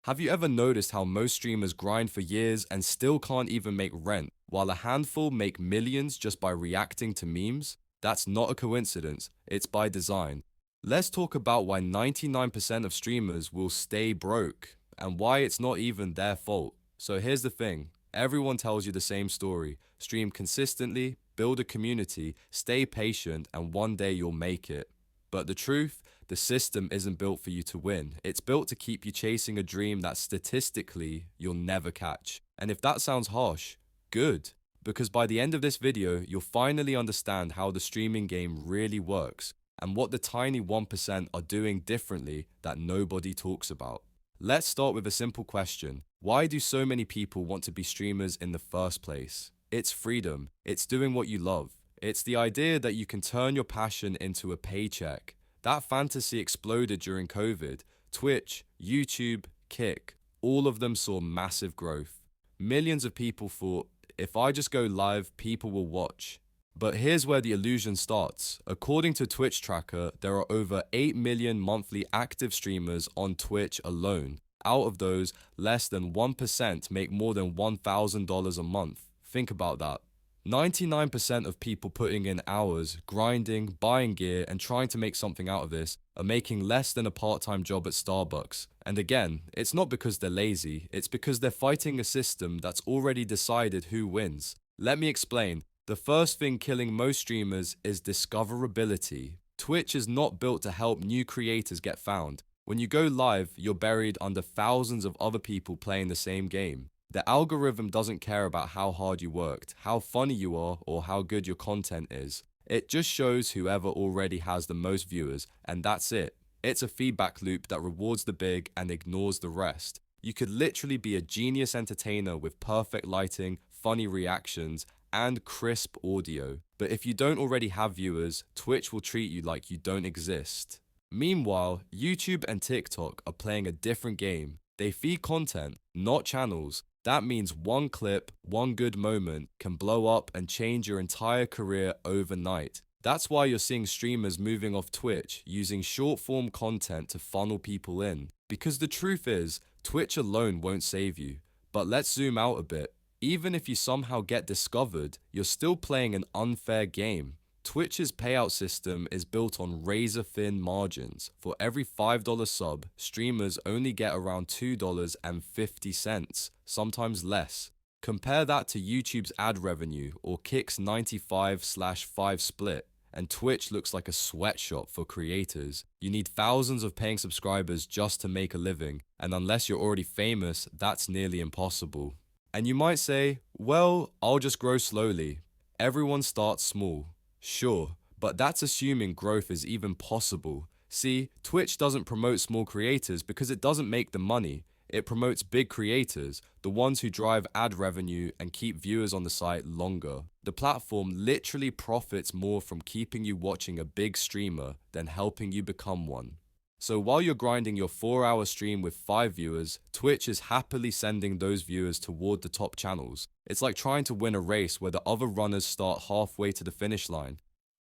Have you ever noticed how most streamers grind for years and still can't even make rent, while a handful make millions just by reacting to memes? That's not a coincidence, it's by design. Let's talk about why 99% of streamers will stay broke and why it's not even their fault. So here's the thing, everyone tells you the same story: stream consistently, build a community, stay patient, and one day you'll make it. But the truth, the system isn't built for you to win. It's built to keep you chasing a dream that statistically you'll never catch. And if that sounds harsh, good. Because by the end of this video, you'll finally understand how the streaming game really works and what the tiny 1% are doing differently that nobody talks about. Let's start with a simple question. Why do so many people want to be streamers in the first place? It's freedom. It's doing what you love. It's the idea that you can turn your passion into a paycheck. That fantasy exploded during COVID. Twitch, YouTube, Kick, all of them saw massive growth. Millions of people thought, if I just go live, people will watch. But here's where the illusion starts. According to Twitch Tracker, there are over 8 million monthly active streamers on Twitch alone. Out of those, less than 1% make more than $1,000 a month. Think about that. 99% of people putting in hours, grinding, buying gear, and trying to make something out of this are making less than a part-time job at Starbucks. And again, it's not because they're lazy, it's because they're fighting a system that's already decided who wins. Let me explain. The first thing killing most streamers is discoverability. Twitch is not built to help new creators get found. When you go live, you're buried under thousands of other people playing the same game. The algorithm doesn't care about how hard you worked, how funny you are, or how good your content is. It just shows whoever already has the most viewers, and that's it. It's a feedback loop that rewards the big and ignores the rest. You could literally be a genius entertainer with perfect lighting, funny reactions, and crisp audio. But if you don't already have viewers, Twitch will treat you like you don't exist. Meanwhile, YouTube and TikTok are playing a different game. They feed content, not channels. That means one clip, one good moment can blow up and change your entire career overnight. That's why you're seeing streamers moving off Twitch, using short form content to funnel people in. Because the truth is, Twitch alone won't save you. But let's zoom out a bit. Even if you somehow get discovered, you're still playing an unfair game. Twitch's payout system is built on razor-thin margins. For every $5 sub, streamers only get around $2.50, sometimes less. Compare that to YouTube's ad revenue or Kick's 95/5 split, and Twitch looks like a sweatshop for creators. You need thousands of paying subscribers just to make a living, and unless you're already famous, that's nearly impossible. And you might say, well, I'll just grow slowly. Everyone starts small. Sure, but that's assuming growth is even possible. See, Twitch doesn't promote small creators because it doesn't make the money. It promotes big creators, the ones who drive ad revenue and keep viewers on the site longer. The platform literally profits more from keeping you watching a big streamer than helping you become one. So while you're grinding your 4-hour stream with 5 viewers, Twitch is happily sending those viewers toward the top channels. It's like trying to win a race where the other runners start halfway to the finish line.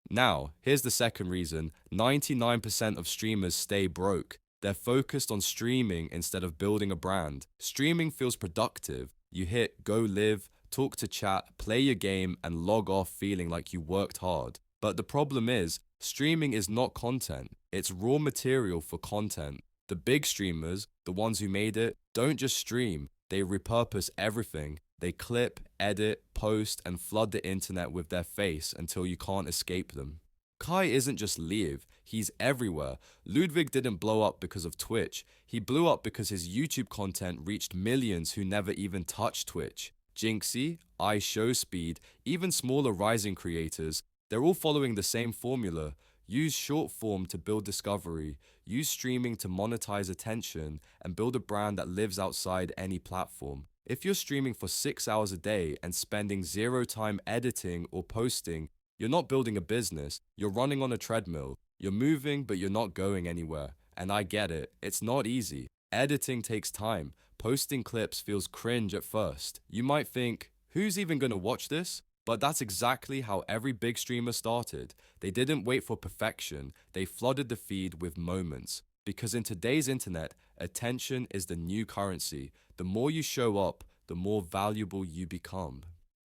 Now, here's the second reason 99% of streamers stay broke. They're focused on streaming instead of building a brand. Streaming feels productive. You hit go live, talk to chat, play your game, and log off feeling like you worked hard. But the problem is, streaming is not content. It's raw material for content. The big streamers, the ones who made it, don't just stream. They repurpose everything. They clip, edit, post, and flood the internet with their face until you can't escape them. Kai isn't just live, he's everywhere. Ludwig didn't blow up because of Twitch. He blew up because his YouTube content reached millions who never even touched Twitch. Jynxzi, IShowSpeed, even smaller rising creators, they're all following the same formula. Use short form to build discovery, use streaming to monetize attention, and build a brand that lives outside any platform. If you're streaming for 6 hours a day and spending 0 time editing or posting, you're not building a business, you're running on a treadmill. You're moving, but you're not going anywhere. And I get it, it's not easy. Editing takes time. Posting clips feels cringe at first. You might think, who's even gonna watch this? But that's exactly how every big streamer started. They didn't wait for perfection, they flooded the feed with moments. Because in today's internet, Attention is the new currency. The more you show up, the more valuable you become.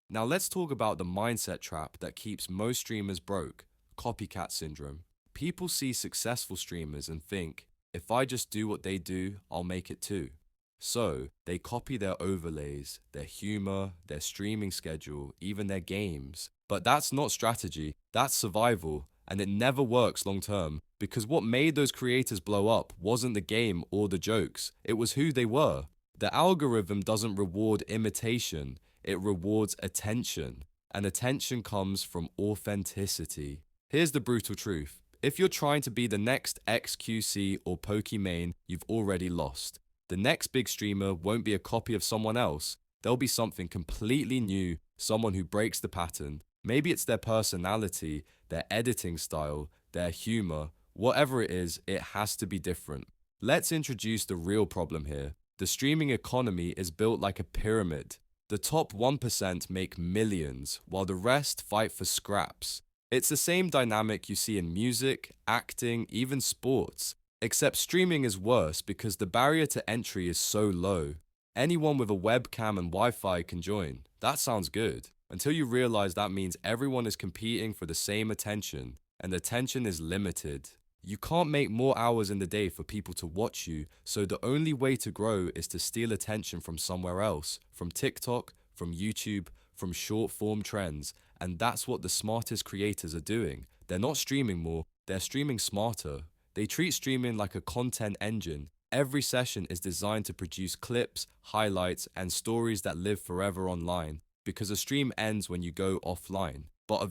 Now let's talk about the mindset trap that keeps most streamers broke, copycat syndrome. People see successful streamers and think, if I just do what they do, I'll make it too. So, they copy their overlays, their humor, their streaming schedule, even their games. But that's not strategy, that's survival, and it never works long term, because what made those creators blow up wasn't the game or the jokes, it was who they were. The algorithm doesn't reward imitation, it rewards attention, and attention comes from authenticity. Here's the brutal truth. If you're trying to be the next XQC or Pokimane, you've already lost. The next big streamer won't be a copy of someone else. There'll be something completely new, someone who breaks the pattern. Maybe it's their personality, their editing style, their humor. Whatever it is, it has to be different. Let's introduce the real problem here. The streaming economy is built like a pyramid. The top 1% make millions, while the rest fight for scraps. It's the same dynamic you see in music, acting, even sports. Except streaming is worse because the barrier to entry is so low. Anyone with a webcam and Wi-Fi can join. That sounds good. Until you realize that means everyone is competing for the same attention, and attention is limited. You can't make more hours in the day for people to watch you, so the only way to grow is to steal attention from somewhere else, from TikTok, from YouTube, from short-form trends, and that's what the smartest creators are doing. They're not streaming more, they're streaming smarter. They treat streaming like a content engine. Every session is designed to produce clips, highlights, and stories that live forever online, because a stream ends when you go offline. But a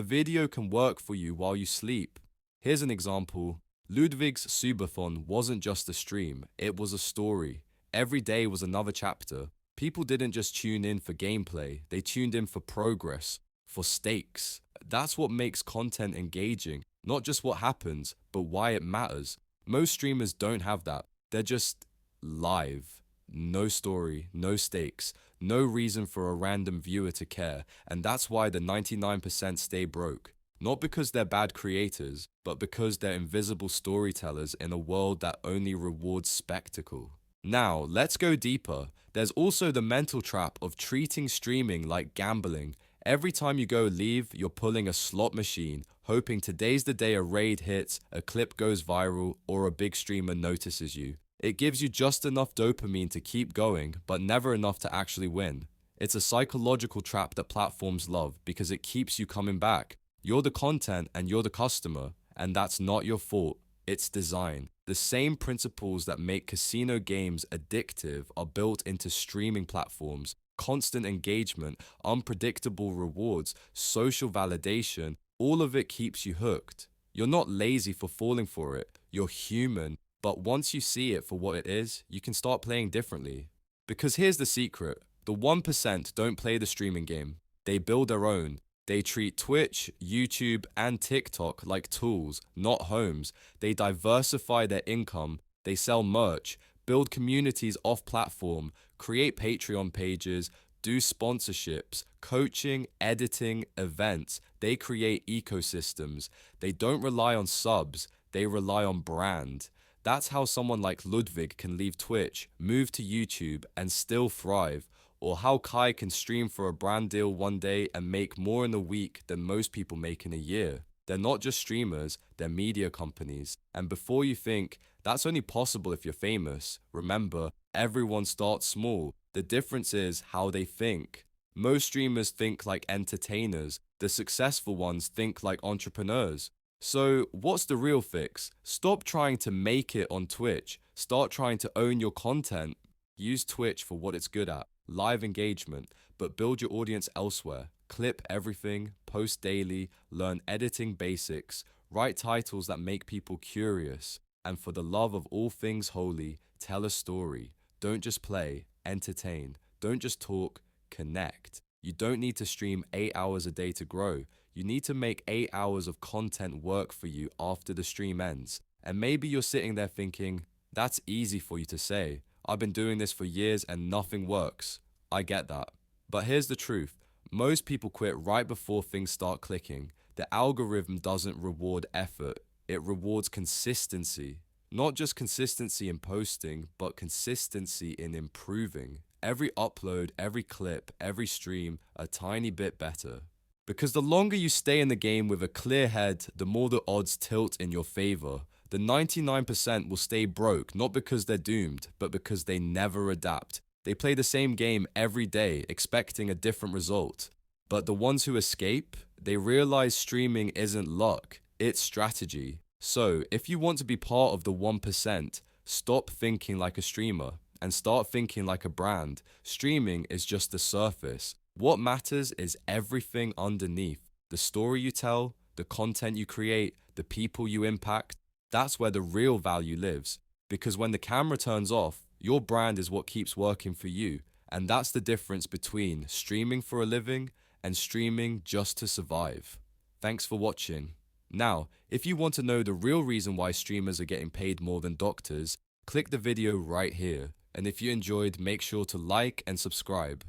video can work for you while you sleep. Here's an example. Ludwig's Subathon wasn't just a stream, it was a story. Every day was another chapter. People didn't just tune in for gameplay, they tuned in for progress, for stakes. That's what makes content engaging, not just what happens, but why it matters. Most streamers don't have that. They're just live. No story, no stakes, no reason for a random viewer to care, and that's why the 99% stay broke. Not because they're bad creators, but because they're invisible storytellers in a world that only rewards spectacle. Now, let's go deeper. There's also the mental trap of treating streaming like gambling. Every time you go leave, you're pulling a slot machine, hoping today's the day a raid hits, a clip goes viral, or a big streamer notices you. It gives you just enough dopamine to keep going, but never enough to actually win. It's a psychological trap that platforms love because it keeps you coming back. You're the content and you're the customer, and that's not your fault. It's design. The same principles that make casino games addictive are built into streaming platforms. Constant engagement, unpredictable rewards, social validation, all of it keeps you hooked. You're not lazy for falling for it, you're human, but once you see it for what it is, you can start playing differently. Because here's the secret, the 1% don't play the streaming game, they build their own. They treat Twitch, YouTube, and TikTok like tools, not homes. They diversify their income, they sell merch, build communities off-platform, create Patreon pages, do sponsorships, coaching, editing, events. They create ecosystems. They don't rely on subs, they rely on brand. That's how someone like Ludwig can leave Twitch, move to YouTube, and still thrive. Or how Kai can stream for a brand deal one day and make more in a week than most people make in a year. They're not just streamers, they're media companies. And before you think, that's only possible if you're famous, remember, everyone starts small. The difference is how they think. Most streamers think like entertainers. The successful ones think like entrepreneurs. So what's the real fix? Stop trying to make it on Twitch. Start trying to own your content. Use Twitch for what it's good at. Live engagement, but build your audience elsewhere. Clip everything, post daily, learn editing basics, write titles that make people curious, and for the love of all things holy, tell a story. Don't just play, entertain. Don't just talk, connect. You don't need to stream 8 hours a day to grow. You need to make 8 hours of content work for you after the stream ends. And maybe you're sitting there thinking, that's easy for you to say. I've been doing this for years and nothing works. I get that. But here's the truth. Most people quit right before things start clicking. The algorithm doesn't reward effort. It rewards consistency. Not just consistency in posting, but consistency in improving. Every upload, every clip, every stream, a tiny bit better. Because the longer you stay in the game with a clear head, the more the odds tilt in your favor. The 99% will stay broke, not because they're doomed, but because they never adapt. They play the same game every day, expecting a different result. But the ones who escape, they realize streaming isn't luck, it's strategy. So, if you want to be part of the 1%, stop thinking like a streamer and start thinking like a brand. Streaming is just the surface. What matters is everything underneath. The story you tell, the content you create, the people you impact. That's where the real value lives. Because when the camera turns off, your brand is what keeps working for you. And that's the difference between streaming for a living and streaming just to survive. Thanks for watching. Now, if you want to know the real reason why streamers are getting paid more than doctors, click the video right here. And if you enjoyed, make sure to like and subscribe.